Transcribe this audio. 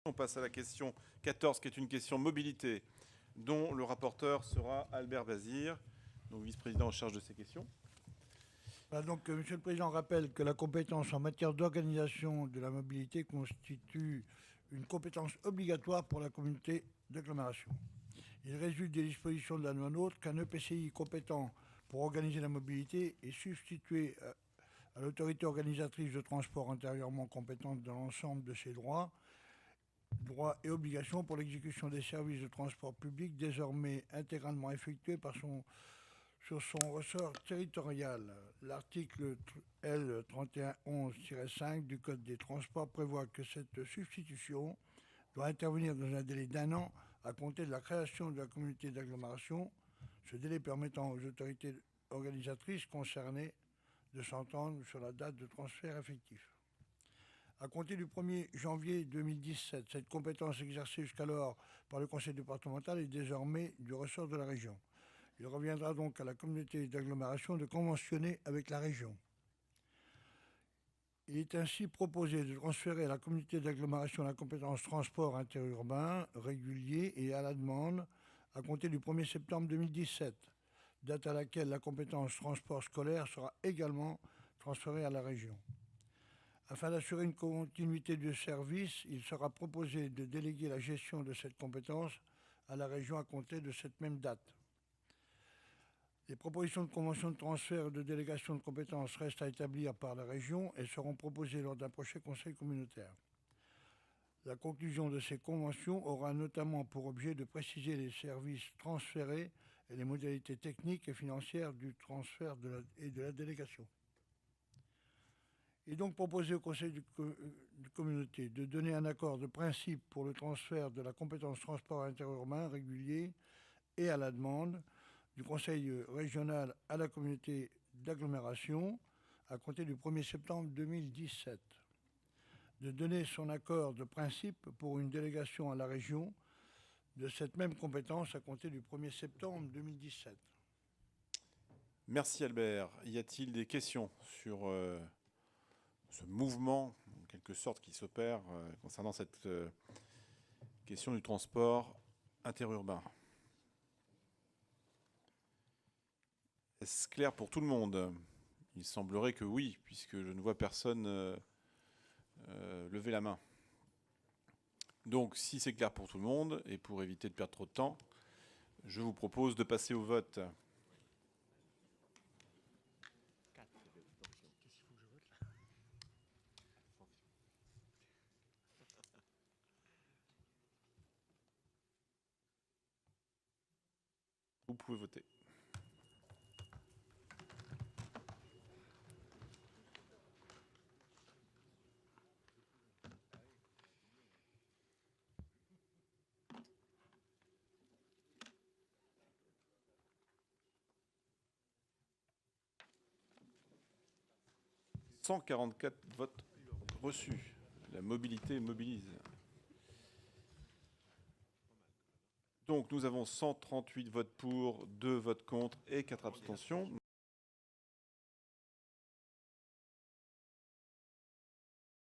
On passe à la question 14, qui est une question mobilité, dont le rapporteur sera Albert Bazir, donc vice-président en charge de ces questions. Monsieur le Président rappelle que la compétence en matière d'organisation de la mobilité constitue une compétence obligatoire pour la communauté d'agglomération. Il résulte des dispositions de la loi NOTRe qu'un EPCI compétent pour organiser la mobilité est substitué à l'autorité organisatrice de transport antérieurement compétente dans l'ensemble de ses droits et obligations pour l'exécution des services de transport public désormais intégralement effectués sur son ressort territorial. L'article L. 3111-5 du Code des transports prévoit que cette substitution doit intervenir dans un délai d'1 an à compter de la création de la communauté d'agglomération, ce délai permettant aux autorités organisatrices concernées de s'entendre sur la date de transfert effectif. À compter du 1er janvier 2017, cette compétence exercée jusqu'alors par le conseil départemental est désormais du ressort de la région. Il reviendra donc à la communauté d'agglomération de conventionner avec la région. Il est ainsi proposé de transférer à la communauté d'agglomération la compétence transport interurbain régulier et à la demande à compter du 1er septembre 2017, date à laquelle la compétence transport scolaire sera également transférée à la région. Afin d'assurer une continuité de service, il sera proposé de déléguer la gestion de cette compétence à la région à compter de cette même date. Les propositions de convention de transfert et de délégation de compétences restent à établir par la région et seront proposées lors d'un prochain conseil communautaire. La conclusion de ces conventions aura notamment pour objet de préciser les services transférés et les modalités techniques et financières du transfert et de la délégation. Il est donc proposé au conseil de communauté de donner un accord de principe pour le transfert de la compétence transport interurbain régulier et à la demande du conseil régional à la communauté d'agglomération à compter du 1er septembre 2017, de donner son accord de principe pour une délégation à la région de cette même compétence à compter du 1er septembre 2017. Merci Albert. Y a-t-il des questions sur ce mouvement, en quelque sorte, qui s'opère concernant cette question du transport interurbain? Est-ce clair pour tout le monde? Il semblerait que oui, puisque je ne vois personne lever la main. Donc, si c'est clair pour tout le monde, et pour éviter de perdre trop de temps, je vous propose de passer au vote. Vous pouvez voter. « 144 votes reçus. La mobilité mobilise. Donc nous avons 138 votes pour, 2 votes contre et 4 abstentions.